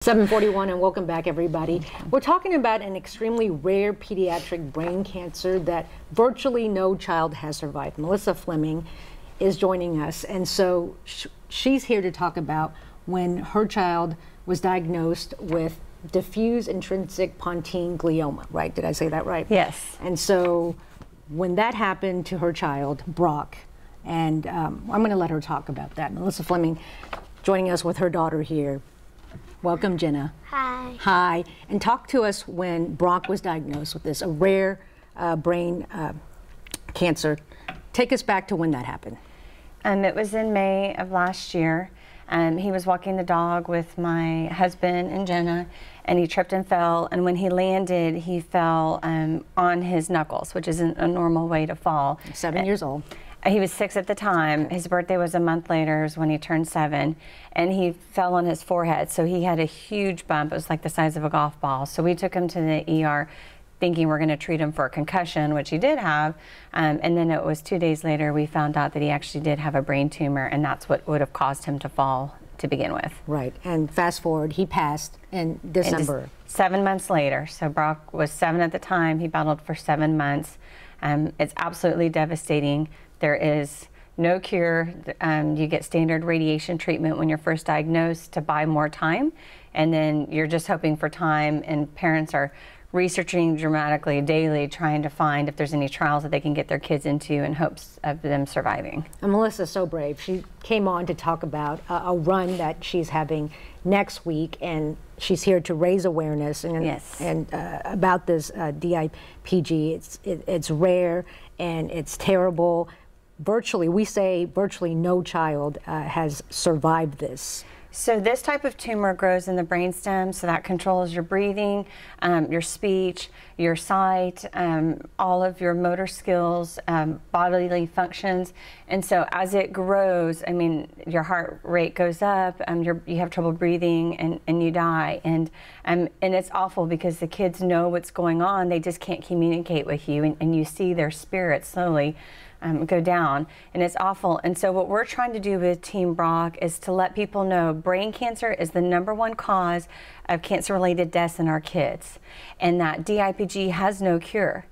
7:41 and welcome back, everybody. We're talking about an extremely rare pediatric brain cancer that virtually no child has survived. Melissa Fleming is joining us, and so she's here to talk about when her child was diagnosed with diffuse intrinsic pontine glioma, right? Did I say that right? Yes. And so when that happened to her child, Brock, and I'm going to let her talk about that. Melissa Fleming joining us with her daughter here. Welcome, Jenna. Hi. Hi. And talk to us when Brock was diagnosed with this, a rare brain cancer. Take us back to when that happened. It was in May of last year. He was walking the dog with my husband and Jenna, and he tripped and fell. And when he landed, he fell on his knuckles, which isn't a normal way to fall. 7 years old. He was 6 at the time. His birthday was a month later, is when he turned 7, and he fell on his forehead. So he had a huge bump. It was like the size of a golf ball. So we took him to the ER thinking we're going to treat him for a concussion, which he did have. And then it was 2 days later we found out that he actually did have a brain tumor, and that's what would have caused him to fall to begin with. Right. And fast forward, he passed in December. 7 months later. So Brock was 7 at the time. He battled for 7 months. It's absolutely devastating. There is no cure. You get standard radiation treatment when you're first diagnosed to buy more time, and then you're just hoping for time, and parents are researching dramatically daily trying to find if there's any trials that they can get their kids into in hopes of them surviving. And Melissa's so brave. She came on to talk about a run that she's having next week, and she's here to raise awareness and about this DIPG. It's rare and it's terrible. We say virtually no child has survived this. So this type of tumor grows in the brainstem, so that controls your breathing, your speech, your sight, all of your motor skills, bodily functions. And so as it grows, I mean, your heart rate goes up, you have trouble breathing, and you die. And it's awful because the kids know what's going on, they just can't communicate with you, and you see their spirit slowly go down, and it's awful. And so what we're trying to do with Team Brock is to let people know brain cancer is the #1 cause of cancer-related deaths in our kids, and that DIPG has no cure.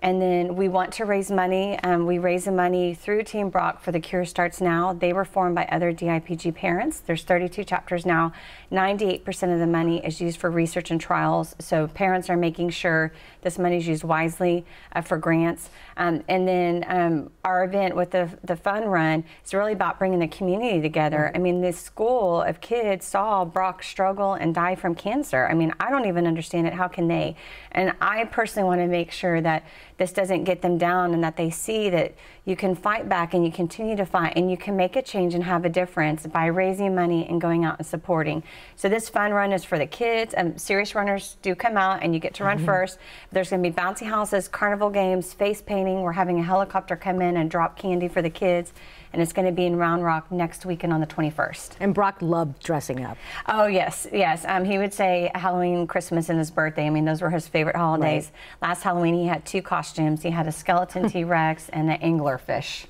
And then we want to raise money. We raise the money through Team Brock for the Cure Starts Now. They were formed by other DIPG parents. There's 32 chapters now. 98% of the money is used for research and trials. So parents are making sure this money is used wisely for grants. And then our event with the fun run is really about bringing the community together. I mean, this school of kids saw Brock struggle and die from cancer. I mean, I don't even understand it. How can they? And I personally want to make sure that this doesn't get them down, and that they see that you can fight back and you continue to fight and you can make a change and have a difference by raising money and going out and supporting. So this fun run is for the kids. Serious runners do come out and you get to run first. There's going to be bouncy houses, carnival games, face painting. We're having a helicopter come in and drop candy for the kids. And it's going to be in Round Rock next weekend on the 21st. And Brock loved dressing up. Oh, yes, yes. He would say Halloween, Christmas, and his birthday. I mean, those were his favorite holidays. Right. Last Halloween, he had 2 costumes. He had a skeleton T-Rex and an anglerfish.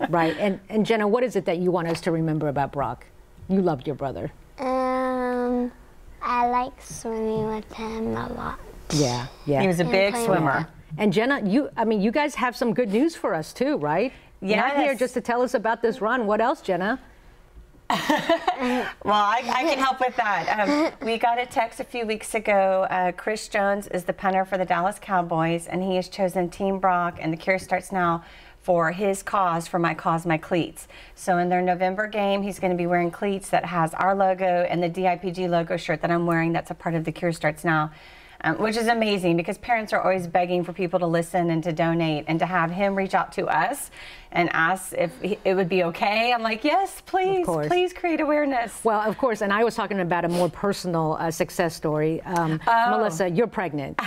Right. And Jenna, what is it that you want us to remember about Brock? You loved your brother. I like swimming with him a lot. Yeah, yeah. He was a big swimmer. And Jenna, you guys have some good news for us too, right? Yes. You're not here just to tell us about this run. What else, Jenna? Well, I can help with that. We got a text a few weeks ago. Chris Jones is the punter for the Dallas Cowboys, and he has chosen Team Brock and the Cure Starts Now for his cause, for my cause, my cleats. So in their November game, he's going to be wearing cleats that has our logo and the DIPG logo shirt that I'm wearing. That's a part of the Cure Starts Now. Which is amazing because parents are always begging for people to listen and to donate, and to have him reach out to us and ask if it would be okay. I'm like, yes, please, please create awareness. Well, of course, and I was talking about a more personal success story. Melissa, you're pregnant.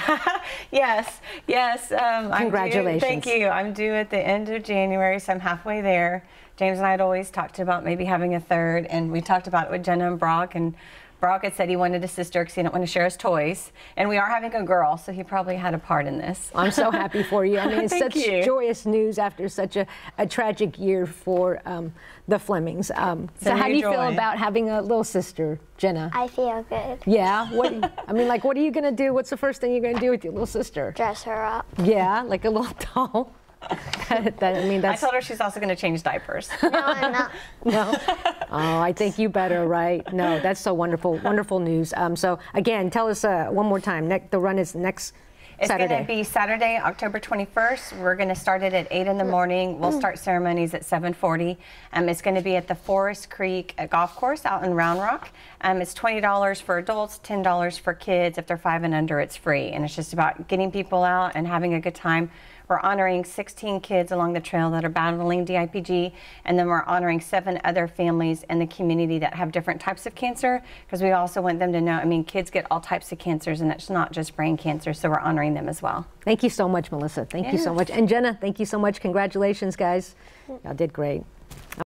Yes, yes. Congratulations. Thank you. I'm due at the end of January, so I'm halfway there. James and I had always talked about maybe having a third, and we talked about it with Jenna and Brock, and Brock had said he wanted a sister because he didn't want to share his toys. And we are having a girl, so he probably had a part in this. I'm so happy for you. I mean, it's Thank such you. joyous news after such a tragic year for the Flemings. So how do you feel about having a little sister, Jenna? I feel good. Yeah? I mean, like, what are you going to do? What's the first thing you're going to do with your little sister? Dress her up. Yeah, like a little doll. I mean, I that's... told her she's also going to change diapers. No, I'm not. No? Oh, I think you better, right? No, that's so wonderful, wonderful news. So again, tell us one more time, the run is next Saturday. It's going to be Saturday, October 21st. We're going to start it at 8 in the morning. We'll start ceremonies at 7:40. It's going to be at the Forest Creek Golf Course out in Round Rock. It's $20 for adults, $10 for kids. If they're 5 and under, it's free. And it's just about getting people out and having a good time. We're honoring 16 kids along the trail that are battling DIPG, and then we're honoring 7 other families in the community that have different types of cancer, because we also want them to know, I mean, kids get all types of cancers, and it's not just brain cancer, so we're honoring them as well. Thank you so much, Melissa. Thank you so much. And Jenna, thank you so much. Congratulations, guys. Y'all did great.